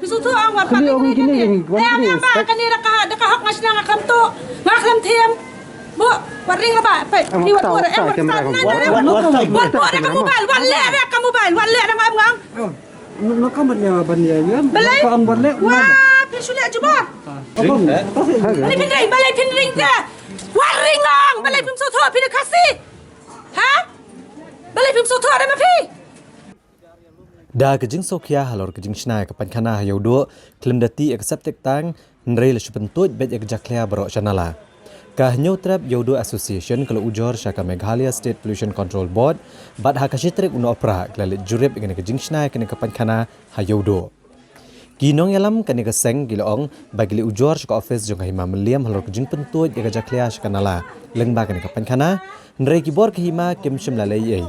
Bisuto ang war pati gini. Ba kanira ka hak ngas na ngakam to. Ngakam tiam. Bu, waring ba? Ni wat war em wat ka mobile, wan le na ngam ngang. Nó có một nhà bần nhà nữa, còn bần lệ. Wah, pisulia jubor. Ini pinring, balai pinring ta. Waring lang, balai pim soto pin kasih. Ha? Balai pim soto ada mapi. Da kejing Sokia halor kejing Snai ke pankana hayaudo klem dati acceptek tang nrei le supentut bet ek jaklia baro chanala. Kah Nyotrap Yodo Association kalau ujor syaka Meghalaya State Pollution Control Board bad hakashitrek uno opra klalit jurep ingene kejing Snai kene ke pankana hayaudo. Ginong yalam kene ke seng giloong bagi le ujor syaka office jong hima meliam halor kejing pentut ek jaklia syakanala lengba kene ke pankana nrei kibor ke hima kimshim lalai ei.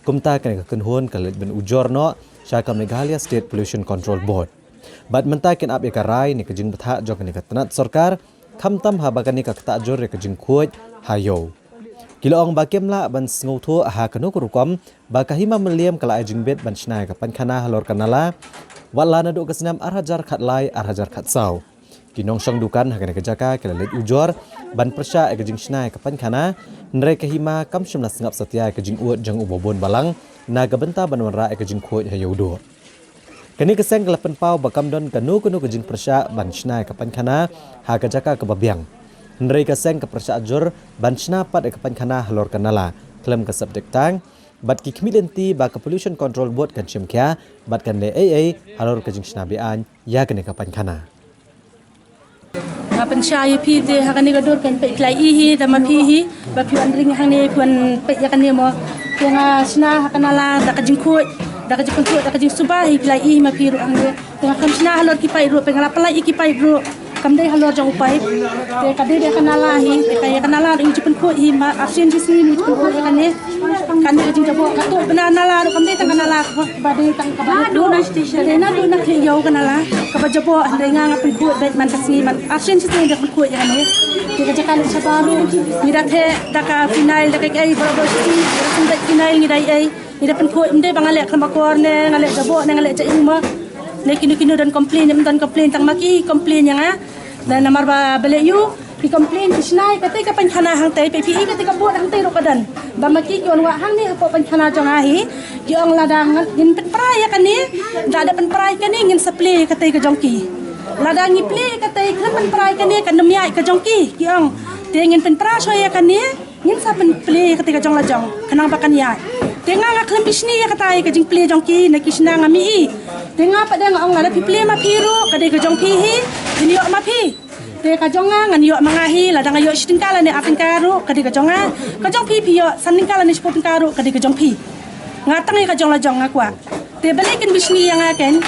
Kumta kene ke kenhon kalit ben ujor no syaka Meghalaya State Pollution Control Board. Bad mentakin ap ekarai ni kejing betha jok ni ketenat sarkar khamtam habakan ni kakta jor ke kejing kuat hayo. Kiloong bakemla ban sngoto ha kanu kurukom bakahima meliam kala ajing bet ban snai ka pankana halor kanala wala na do kasnam arhajar khatlai arhajar khatsau. Kinong sang dukan hakane kejaka kala let ujor ban persya kejing snai ka pankana nre kahima kamshum na sngap satya kejing uat jang ubobon balang naga benta banwanra kejing kuat hayo do. Kani keseng kelapan pau bakamdon kanu kejing persya ban snai ka pankana ha kejaka kebabiang. Nrei keseng ke persya ajur ban sna pat ke pankana halor kanala klem ke subjek tang bat ki kmilenti ba ke Pollution Control Board kan chimkya bat kan le AA halor kejing sna bian ya kene ka pankana. Apan syai pi de hakani gador kan pe klai ihi dama pihi ba pian ring hang puan pe ya kan mo yang sna hakanala da kejing kuat da kejing kuat da kejing subah klai ihi ma piru ang de tengah kam sna halor ki pai ro pengala palai ki pai ro kam dei halor jang upai te kade de kanala hi te kaya kanala ing jipun kuat hi ma absen di sini jipun kuat kan ne kan de kejing jabo kato benanala ro kam dei tang kanala ba de tang ka do na station de na do na kle yo kanala ka ba jabo ande nga ngapin kuat bet man tasni man absen sini de kuat ya ne te ka kali sabaru ni da the da ka final da ka ai bro sini da final ni dai ai ni da pen kuat inde bangale kambakor ne ngale jabo ne ngale ja ingma ne kinu dan komplain tang maki komplain yang dan namar ba bele yu pi komplain isnai kate ka pankhana hang tai pi kate ka buat hang tai ro kadan ba maki ki on wa hang ni po pankhana jong ahi ki ong ladang ngin pen prai kan ni da ada pen prai kan ni ngin supply kate ka jongki ladang ni play kate kan pen prai kan ni kan demiai ka jongki ki ong te ngin pen prai soya kan ni ngin sa pen play kate ka jong la jong kanang ba kan ya tengah ngak klem bisni ya kata ai kejing play jongki na kisna ngami i tengah pada ngong la pi play ma piru kade ke jongki hi ini yo ma pi te ka jonga ngan yo mangahi la dang yo sitingkala ne apin karu kade ke jonga ka jong pi yo saninggala ne spotin karu kade ke jong pi ngatang ka jong la jong ngakwa te balikin bisni yang aken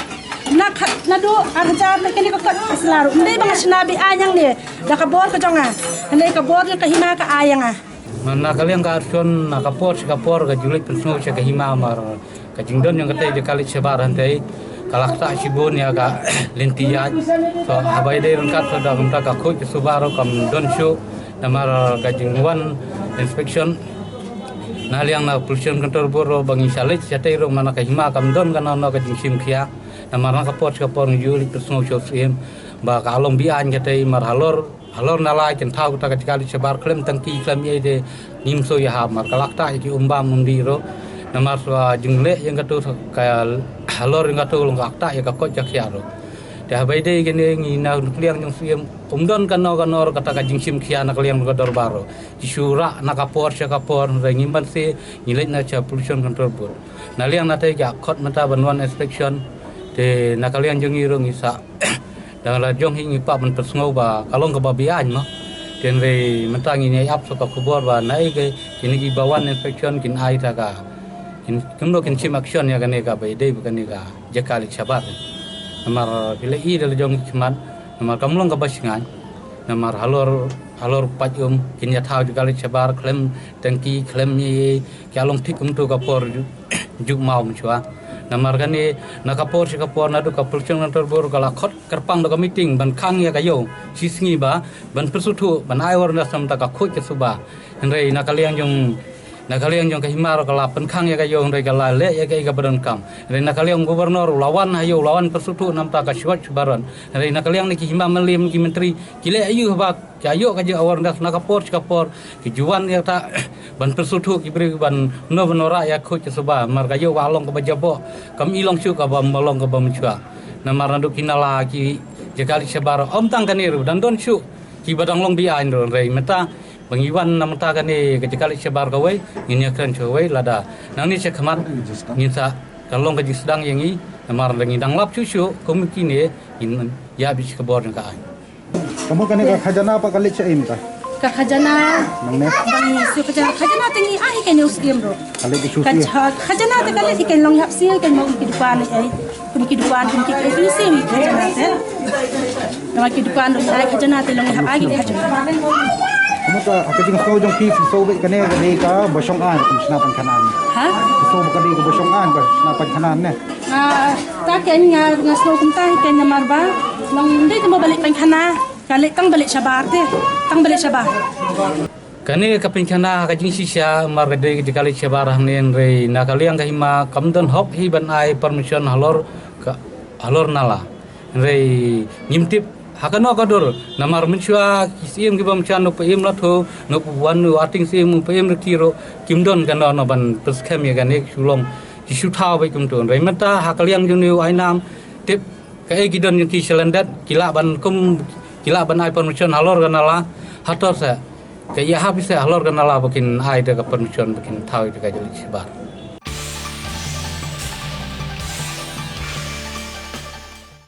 nak nado arja mekan ko kat selaru ndai bang sinabi anyang ne da ka bor ka jonga ndai ka bor ka hima ka ayanga Mana kalian ka arson kapor ka julit pensno cha ka hima mar ka jingdon yang kata je kali sebar hantai kalakta sibon ya ka lintiya so abai dei rangkat so da gumta ka khoj subaro kam don show namar ka jingwan inspection naliang na pollution control board bangi salit chatai ro mana ka hima kam don kana no ka jingsim khia namar ka kapor julit pensno show sim ba ka alom bian chatai mar halor nalai ken thau ta kali sebar klem tangki klem ye de nimso ya ha mar kalakta ki umba mundiro namar swa jingle yang katu ka halor yang katu longakta ya ka kok jakyaro de habai de gene ngi na kliang yang siem umdon kanor kata ka jingsim khia na kliang ka dor baro isura na kapor ngimban se ngilet na cha pollution control board naliang na te ya khot mata banwan inspection de na kliang jengi ro ngisa dan la jong hingi pa man persngau ba kalong ka babian mo ken re mentang ini ap so ka kubor ba nai ke kini gi bawan infection kin ai ta ka kin kumno kin chim action ya kane ka bai dei kan ka jakali sabat namar pile i dal jong chman namar kamlong ka basingan namar halor pajum kin ya thau jakali sabar klem tangki klem ni kalong thikum tu ka por juk mau mchwa namar kani nakapor na du kapulcang nantor bor kala khot karpang da meeting ban khang ya kayo sisngi ba ban persutu ban aiwar na sam ta ka khoj ke suba nrei nakaliang jong nakaliang jong kahimar kala penkang ya kayong rei kala le ya kai kabadan kam rei nakaliang gubernur lawan hayo lawan persutu nam ta ka syuat baran rei nakaliang ni hima melim ki menteri kile ayu ba kayo ka je awar das nakapor kijuan ya ta ban persutu ki beri ban no benora ya khu suba mar kayo walong ka bajabo kam ilong syu ka bam malong ka bam chua namar ndu kinala ki jakali sebar om tang kaniru dan don syu ki badang long bi ain rei meta Pengiwan nama takan ni kecikali sebar kawai, ini akan kawai lada. Nang ni cekamat, ni sa kalong kaji sedang yang ini, namar lagi dang lap cucu, kemungkinan ni ya bisa kebor dengan kau. Kamu kan ni khajana apa kali cek ta? Ka khajana, bang su khajana tinggi kan ni uskim bro. Kali di susi. Khajana kali kan long hap sih kan mau kehidupan ai. Kehidupan itu sih khajana teh. Nama kehidupan khajana long hap lagi khajana. Kamu ka akajing so jong pi so be kane kane ka bosong an kum snapan kanan. Ha? So be kane ka bosong an ka snapan kanan ne. Ta kan nga snow kum ta kan namar ba. Long dei mo balik pangkana. Kali tang balik sabar teh. Tang balik sabar. Kani kapinkana kajing sisya mar de kali sabar hamnen rei nakaliang kahima kamdan hop hi ban ai permission halor nala. Rei nyimtip hakano kadur namar menchua kisim ki bam chan no pem la tho no wan no ating sim pem retiro kimdon kan no ban perskem ya kan ek sulong ki sutha bai kum ton rai mata hakaliang jung new ai nam tip ka e gidon yang ki selendat kila ban ai permission halor kan ala hator sa ka ya habis halor kan ala bakin ai de ka permission bakin thau de ka jeli sebar